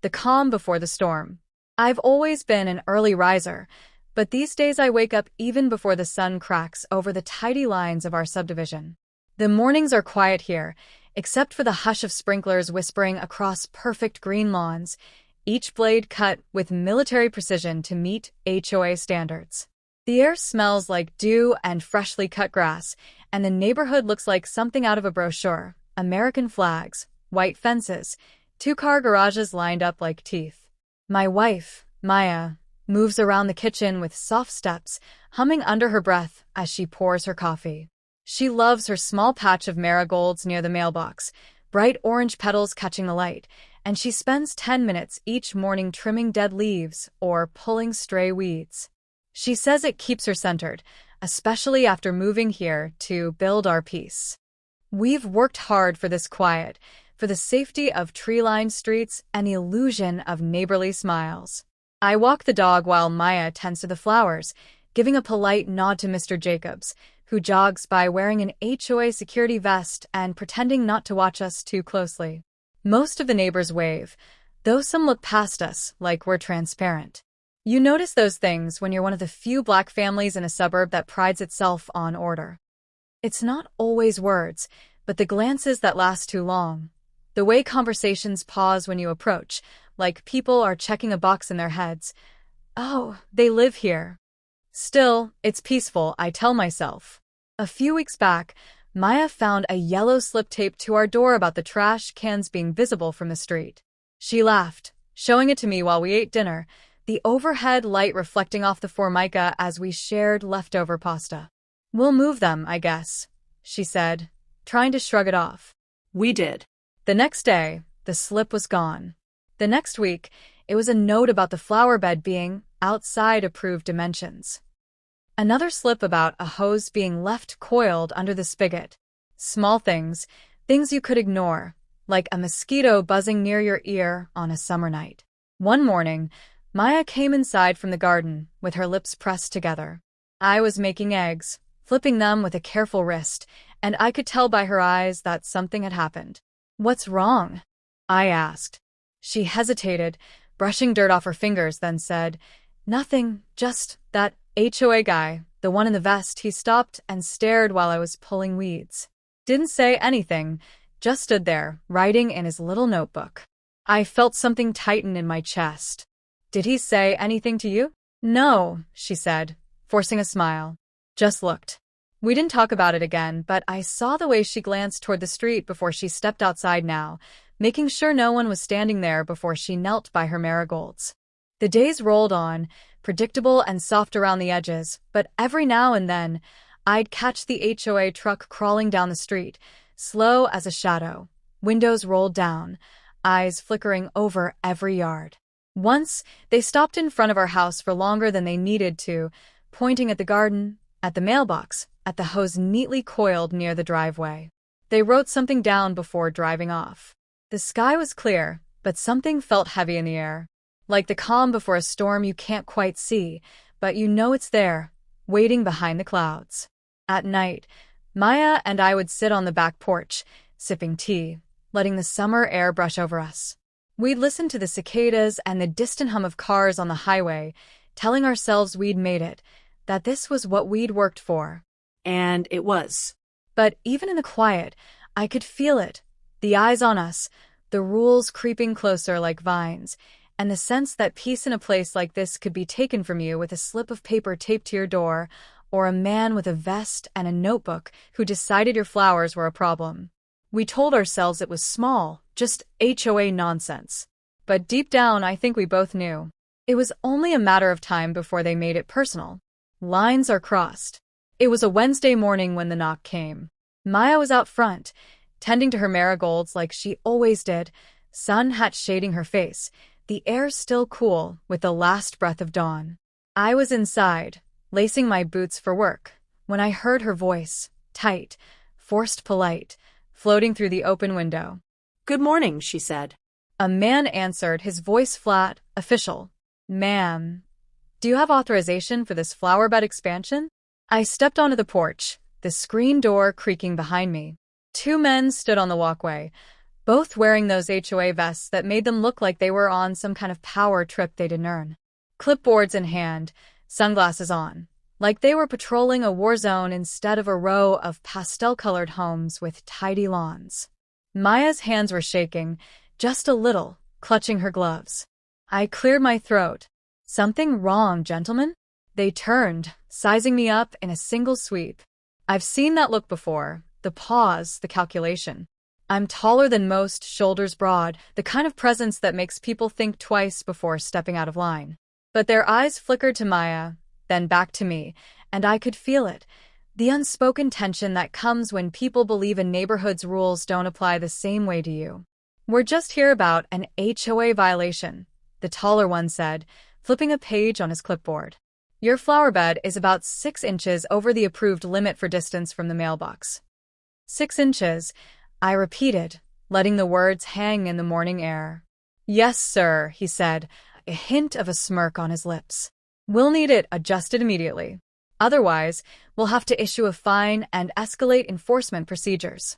the calm before the storm. I've always been an early riser, but these days I wake up even before the sun cracks over the tidy lines of our subdivision. The mornings are quiet here, except for the hush of sprinklers whispering across perfect green lawns, each blade cut with military precision to meet HOA standards. The air smells like dew and freshly cut grass, and the neighborhood looks like something out of a brochure. American flags, white fences, two-car garages lined up like teeth. My wife, Maya, moves around the kitchen with soft steps, humming under her breath as she pours her coffee. She loves her small patch of marigolds near the mailbox, bright orange petals catching the light, and she spends 10 minutes each morning trimming dead leaves or pulling stray weeds. She says it keeps her centered, especially after moving here to build our peace. We've worked hard for this quiet, for the safety of tree-lined streets and the illusion of neighborly smiles. I walk the dog while Maya tends to the flowers, giving a polite nod to Mr. Jacobs, who jogs by wearing an HOA security vest and pretending not to watch us too closely. Most of the neighbors wave, though some look past us like we're transparent. You notice those things when you're one of the few black families in a suburb that prides itself on order. It's not always words, but the glances that last too long. The way conversations pause when you approach, like people are checking a box in their heads. Oh, they live here. Still, it's peaceful, I tell myself. A few weeks back, Maya found a yellow slip taped to our door about the trash cans being visible from the street. She laughed, showing it to me while we ate dinner, the overhead light reflecting off the formica as we shared leftover pasta. We'll move them, I guess, she said, trying to shrug it off. We did. The next day, the slip was gone. The next week, it was a note about the flower bed being outside approved dimensions. Another slip about a hose being left coiled under the spigot. Small things, things you could ignore, like a mosquito buzzing near your ear on a summer night. One morning, Maya came inside from the garden with her lips pressed together. I was making eggs, flipping them with a careful wrist, and I could tell by her eyes that something had happened. "What's wrong?" I asked. She hesitated, brushing dirt off her fingers, then said, "Nothing, just that HOA guy, the one in the vest." He stopped and stared while I was pulling weeds. Didn't say anything, just stood there, writing in his little notebook. I felt something tighten in my chest. "Did he say anything to you?" "No," she said, forcing a smile. "Just looked." We didn't talk about it again, but I saw the way she glanced toward the street before she stepped outside now, making sure no one was standing there before she knelt by her marigolds. The days rolled on, predictable and soft around the edges, but every now and then, I'd catch the HOA truck crawling down the street, slow as a shadow, windows rolled down, eyes flickering over every yard. Once, they stopped in front of our house for longer than they needed to, pointing at the garden, at the mailbox, at the hose neatly coiled near the driveway. They wrote something down before driving off. The sky was clear, but something felt heavy in the air. Like the calm before a storm you can't quite see, but you know it's there, waiting behind the clouds. At night, Maya and I would sit on the back porch, sipping tea, letting the summer air brush over us. We'd listen to the cicadas and the distant hum of cars on the highway, telling ourselves we'd made it, that this was what we'd worked for. And it was. But even in the quiet, I could feel it, the eyes on us, the rules creeping closer like vines, and the sense that peace in a place like this could be taken from you with a slip of paper taped to your door, or a man with a vest and a notebook who decided your flowers were a problem. We told ourselves it was small, just HOA nonsense. But deep down, I think we both knew. It was only a matter of time before they made it personal. Lines are crossed. It was a Wednesday morning when the knock came. Maya was out front, tending to her marigolds like she always did, sun hat shading her face, the air still cool with the last breath of dawn. I was inside, lacing my boots for work, when I heard her voice, tight, forced polite, floating through the open window. "Good morning," she said. A man answered, his voice flat, official. "Ma'am, do you have authorization for this flower bed expansion?" I stepped onto the porch, the screen door creaking behind me. Two men stood on the walkway, both wearing those HOA vests that made them look like they were on some kind of power trip they didn't earn. Clipboards in hand, sunglasses on, like they were patrolling a war zone instead of a row of pastel-colored homes with tidy lawns. Maya's hands were shaking, just a little, clutching her gloves. I cleared my throat. "Something wrong, gentlemen?" They turned, sizing me up in a single sweep. I've seen that look before, the pause, the calculation. I'm taller than most, shoulders broad, the kind of presence that makes people think twice before stepping out of line. But their eyes flickered to Maya, then back to me, and I could feel it. The unspoken tension that comes when people believe a neighborhood's rules don't apply the same way to you. "We're just here about an HOA violation," the taller one said, flipping a page on his clipboard. "Your flower bed is about 6 inches over the approved limit for distance from the mailbox." 6 inches, I repeated, letting the words hang in the morning air. "Yes, sir," he said, a hint of a smirk on his lips. "We'll need it adjusted immediately. Otherwise, we'll have to issue a fine and escalate enforcement procedures."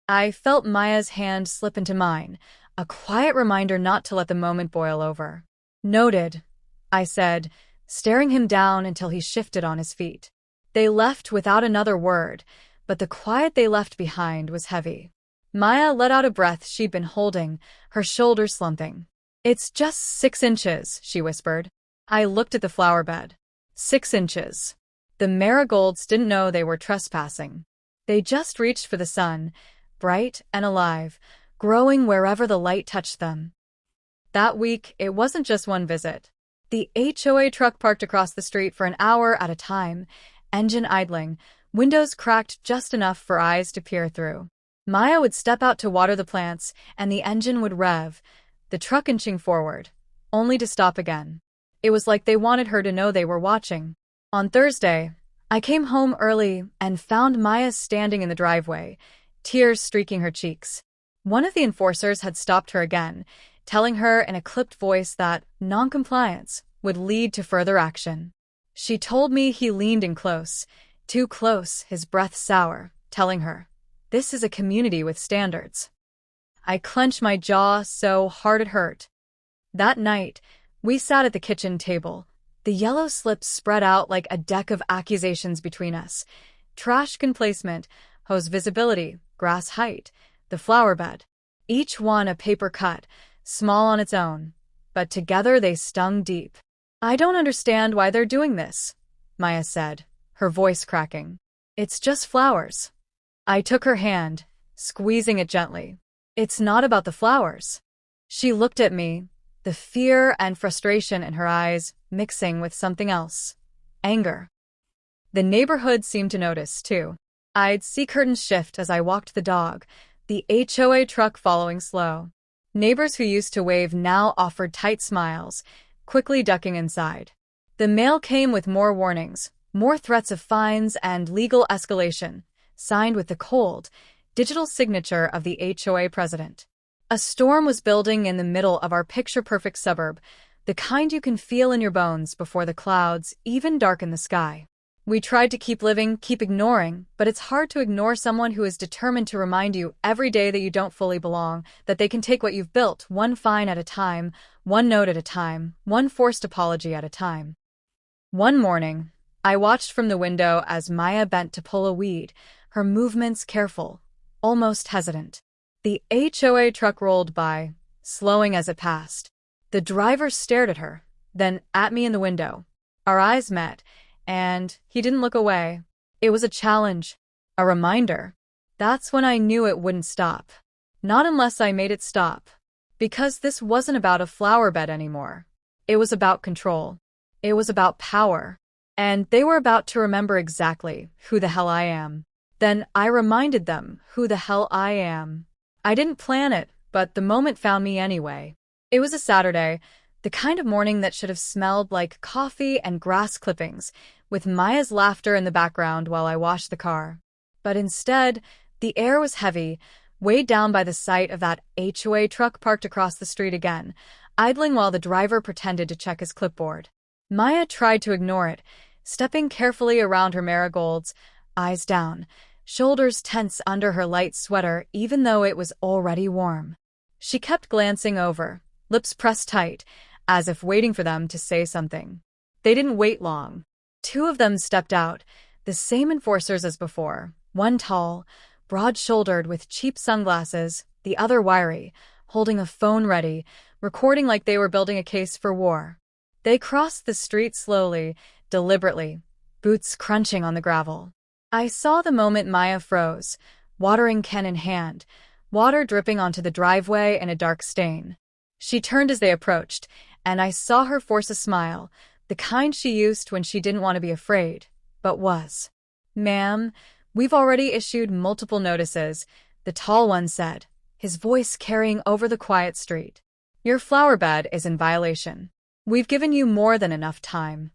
I felt Maya's hand slip into mine, a quiet reminder not to let the moment boil over. "Noted," I said, staring him down until he shifted on his feet. They left without another word, but the quiet they left behind was heavy. Maya let out a breath she'd been holding, her shoulders slumping. "It's just 6 inches, she whispered. I looked at the flower bed. 6 inches. The marigolds didn't know they were trespassing. They just reached for the sun, bright and alive, growing wherever the light touched them. That week, it wasn't just one visit. The HOA truck parked across the street for an hour at a time, engine idling, windows cracked just enough for eyes to peer through. Maya would step out to water the plants, and the engine would rev, the truck inching forward, only to stop again. It was like they wanted her to know they were watching. On Thursday, I came home early and found Maya standing in the driveway, tears streaking her cheeks. One of the enforcers had stopped her again, telling her in a clipped voice that noncompliance would lead to further action. She told me he leaned in close, too close, his breath sour, telling her, "This is a community with standards." I clenched my jaw so hard it hurt. That night, we sat at the kitchen table, the yellow slips spread out like a deck of accusations between us. Trash can placement, hose visibility, grass height, the flower bed. Each one a paper cut, small on its own, but together they stung deep. "I don't understand why they're doing this," Maya said, her voice cracking. "It's just flowers." I took her hand, squeezing it gently. "It's not about the flowers." She looked at me, the fear and frustration in her eyes mixing with something else. Anger. The neighborhood seemed to notice, too. I'd see curtains shift as I walked the dog, the HOA truck following slow. Neighbors who used to wave now offered tight smiles, quickly ducking inside. The mail came with more warnings, more threats of fines and legal escalation, signed with the cold, digital signature of the HOA president. A storm was building in the middle of our picture-perfect suburb, the kind you can feel in your bones before the clouds even darken the sky. We tried to keep living, keep ignoring, but it's hard to ignore someone who is determined to remind you every day that you don't fully belong, that they can take what you've built, one fine at a time, one note at a time, one forced apology at a time. One morning, I watched from the window as Maya bent to pull a weed, her movements careful, almost hesitant. The HOA truck rolled by, slowing as it passed. The driver stared at her, then at me in the window. Our eyes met, and he didn't look away. It was a challenge, a reminder. That's when I knew it wouldn't stop. Not unless I made it stop. Because this wasn't about a flower bed anymore. It was about control. It was about power. And they were about to remember exactly who the hell I am. Then I reminded them who the hell I am. I didn't plan it, but the moment found me anyway. It was a Saturday, the kind of morning that should have smelled like coffee and grass clippings, with Maya's laughter in the background while I washed the car. But instead, the air was heavy, weighed down by the sight of that HOA truck parked across the street again, idling while the driver pretended to check his clipboard. Maya tried to ignore it, stepping carefully around her marigolds, eyes down. shoulders tense under her light sweater even though it was already warm. She kept glancing over, lips pressed tight, as if waiting for them to say something. They didn't wait long. Two of them stepped out, the same enforcers as before, one tall, broad-shouldered with cheap sunglasses, the other wiry, holding a phone ready, recording like they were building a case for war. They crossed the street slowly, deliberately, boots crunching on the gravel. I saw the moment Maya froze, watering can in hand, water dripping onto the driveway in a dark stain. She turned as they approached, and I saw her force a smile, the kind she used when she didn't want to be afraid, but was. "Ma'am, we've already issued multiple notices," the tall one said, his voice carrying over the quiet street. "Your flower bed is in violation. We've given you more than enough time."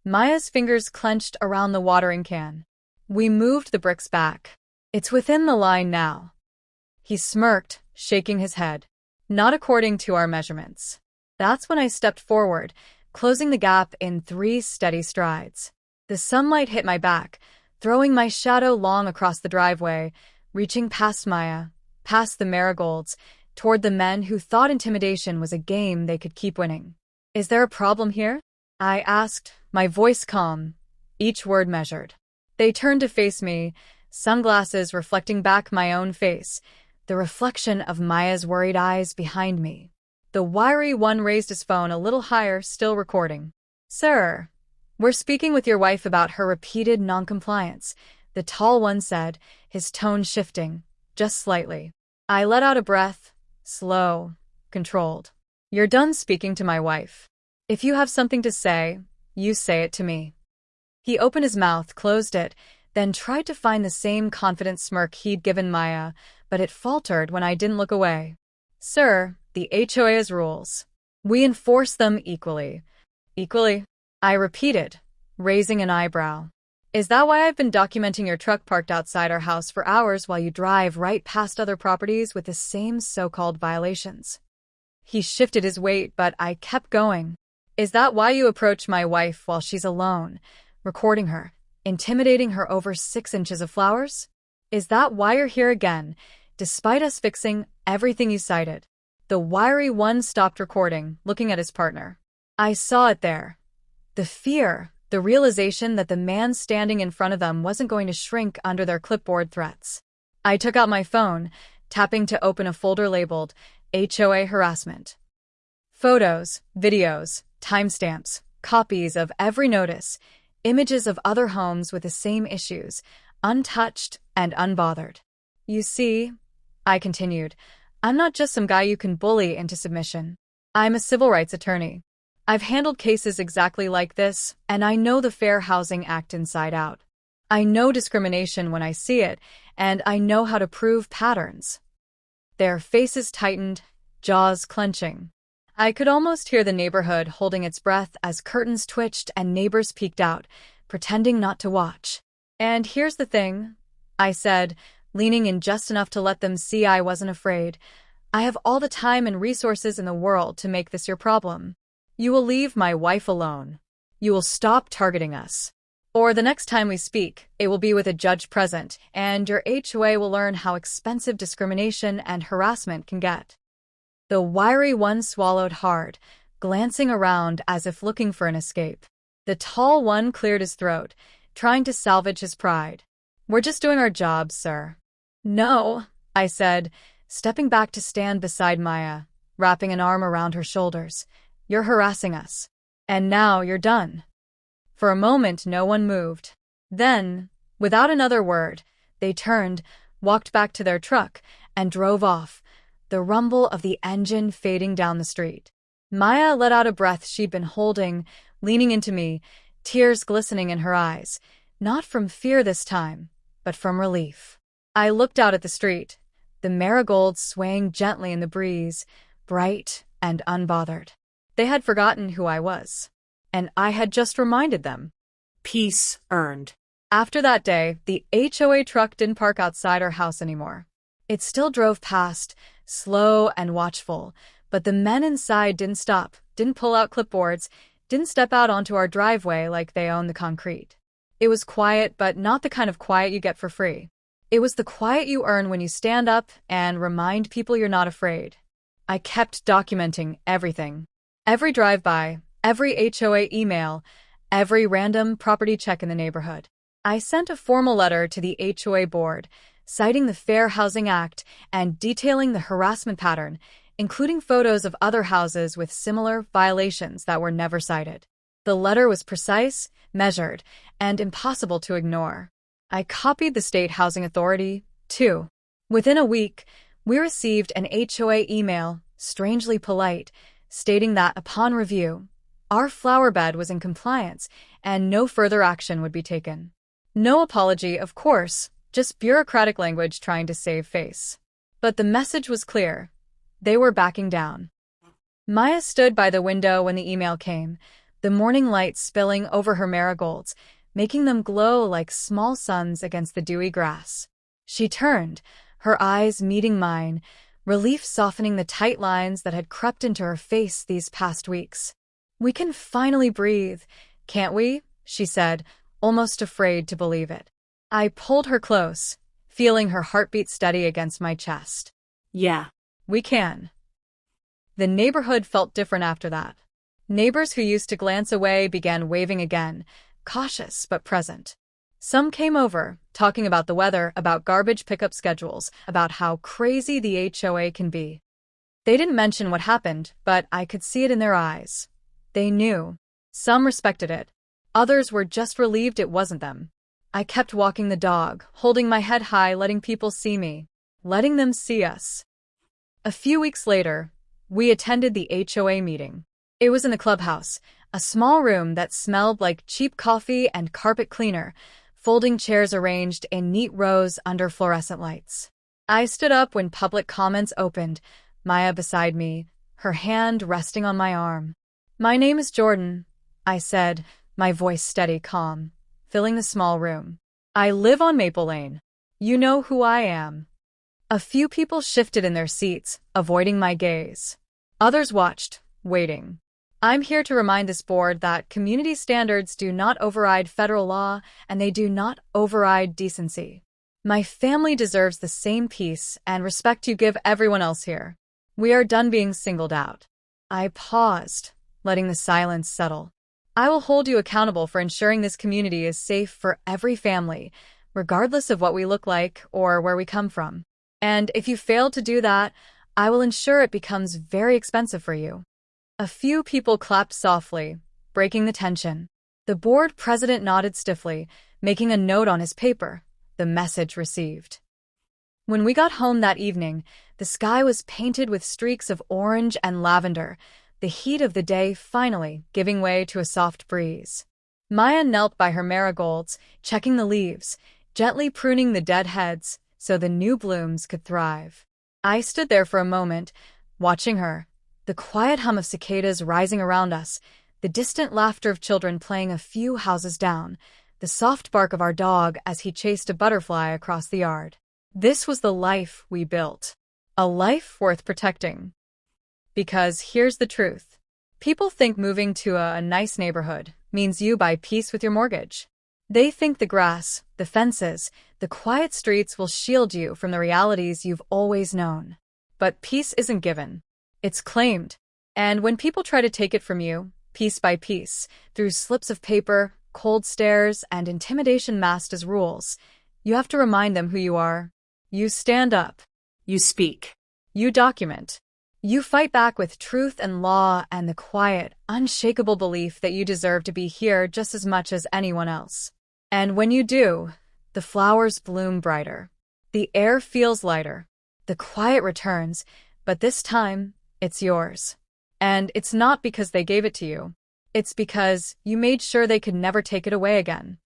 Maya's fingers clenched around the watering can. We moved the bricks back. "It's within the line now." He smirked, shaking his head. "Not according to our measurements." That's when I stepped forward, closing the gap in 3 steady strides. The sunlight hit my back, throwing my shadow long across the driveway, reaching past Maya, past the marigolds, toward the men who thought intimidation was a game they could keep winning. "Is there a problem here?" I asked, my voice calm, each word measured. They turned to face me, sunglasses reflecting back my own face, the reflection of Maya's worried eyes behind me. The wiry one raised his phone a little higher, still recording. "Sir, we're speaking with your wife about her repeated noncompliance," the tall one said, his tone shifting, just slightly. I let out a breath, slow, controlled. "You're done speaking to my wife. If you have something to say, you say it to me." He opened his mouth, closed it, then tried to find the same confident smirk he'd given Maya, but it faltered when I didn't look away. "Sir, the HOA's rules. We enforce them equally." "Equally?" I repeated, raising an eyebrow. "Is that why I've been documenting your truck parked outside our house for hours while you drive right past other properties with the same so-called violations?" He shifted his weight, but I kept going. "Is that why you approach my wife while she's alone, recording her, intimidating her over 6 inches of flowers? Is that why you're here again, despite us fixing everything you cited?" The wiry one stopped recording, looking at his partner. I saw it there. The fear, the realization that the man standing in front of them wasn't going to shrink under their clipboard threats. I took out my phone, tapping to open a folder labeled HOA Harassment. Photos, videos, timestamps, copies of every notice, images of other homes with the same issues, untouched and unbothered. "You see," I continued, "I'm not just some guy you can bully into submission. I'm a civil rights attorney. I've handled cases exactly like this, and I know the Fair Housing Act inside out. I know discrimination when I see it, and I know how to prove patterns." Their faces tightened, jaws clenching. I could almost hear the neighborhood holding its breath as curtains twitched and neighbors peeked out, pretending not to watch. "And here's the thing," I said, leaning in just enough to let them see I wasn't afraid. "I have all the time and resources in the world to make this your problem. You will leave my wife alone. You will stop targeting us. Or the next time we speak, it will be with a judge present, and your HOA will learn how expensive discrimination and harassment can get." The wiry one swallowed hard, glancing around as if looking for an escape. The tall one cleared his throat, trying to salvage his pride. "We're just doing our jobs, sir." "No," I said, stepping back to stand beside Maya, wrapping an arm around her shoulders. "You're harassing us. And now you're done." For a moment, no one moved. Then, without another word, they turned, walked back to their truck, and drove off, the rumble of the engine fading down the street. Maya let out a breath she'd been holding, leaning into me, tears glistening in her eyes, not from fear this time, but from relief. I looked out at the street, the marigolds swaying gently in the breeze, bright and unbothered. They had forgotten who I was, and I had just reminded them. Peace earned. After that day, the HOA truck didn't park outside our house anymore. It still drove past, slow and watchful, but the men inside didn't stop, didn't pull out clipboards, didn't step out onto our driveway like they owned the concrete. It was quiet, but not the kind of quiet you get for free. It was the quiet you earn when you stand up and remind people you're not afraid. I kept documenting everything. Every drive-by, every HOA email, every random property check in the neighborhood. I sent a formal letter to the HOA board, citing the Fair Housing Act and detailing the harassment pattern, including photos of other houses with similar violations that were never cited. The letter was precise, measured, and impossible to ignore. I copied the State Housing Authority, too. Within a week, we received an HOA email, strangely polite, stating that upon review, our flower bed was in compliance and no further action would be taken. No apology, of course, just bureaucratic language trying to save face. But the message was clear. They were backing down. Maya stood by the window when the email came, the morning light spilling over her marigolds, making them glow like small suns against the dewy grass. She turned, her eyes meeting mine, relief softening the tight lines that had crept into her face these past weeks. "We can finally breathe, can't we?" she said, almost afraid to believe it. I pulled her close, feeling her heartbeat steady against my chest. Yeah. We can. The neighborhood felt different after that. Neighbors who used to glance away began waving again, cautious but present. Some came over, talking about the weather, about garbage pickup schedules, about how crazy the HOA can be. They didn't mention what happened, but I could see it in their eyes. They knew. Some respected it. Others were just relieved it wasn't them. I kept walking the dog, holding my head high, letting people see me, letting them see us. A few weeks later, we attended the HOA meeting. It was in the clubhouse, a small room that smelled like cheap coffee and carpet cleaner, folding chairs arranged in neat rows under fluorescent lights. I stood up when public comments opened, Maya beside me, her hand resting on my arm. "My name is Jordan," I said, my voice steady, calm, filling the small room. "I live on Maple Lane. You know who I am." A few people shifted in their seats, avoiding my gaze. Others watched, waiting. "I'm here to remind this board that community standards do not override federal law, and they do not override decency. My family deserves the same peace and respect you give everyone else here. We are done being singled out." I paused, letting the silence settle. "I will hold you accountable for ensuring this community is safe for every family, regardless of what we look like or where we come from. And if you fail to do that, I will ensure it becomes very expensive for you." A few people clapped softly, breaking the tension. The board president nodded stiffly, making a note on his paper, the message received. When we got home that evening, the sky was painted with streaks of orange and lavender, the heat of the day finally giving way to a soft breeze. Maya knelt by her marigolds, checking the leaves, gently pruning the dead heads so the new blooms could thrive. I stood there for a moment, watching her, the quiet hum of cicadas rising around us, the distant laughter of children playing a few houses down, the soft bark of our dog as he chased a butterfly across the yard. This was the life we built. A life worth protecting. Because here's the truth. People think moving to a nice neighborhood means you buy peace with your mortgage. They think the grass, the fences, the quiet streets will shield you from the realities you've always known. But peace isn't given. It's claimed. And when people try to take it from you, piece by piece, through slips of paper, cold stares, and intimidation masked as rules, you have to remind them who you are. You stand up. You speak. You document. You fight back with truth and law and the quiet, unshakable belief that you deserve to be here just as much as anyone else. And when you do, the flowers bloom brighter. The air feels lighter. The quiet returns, but this time, it's yours. And it's not because they gave it to you. It's because you made sure they could never take it away again.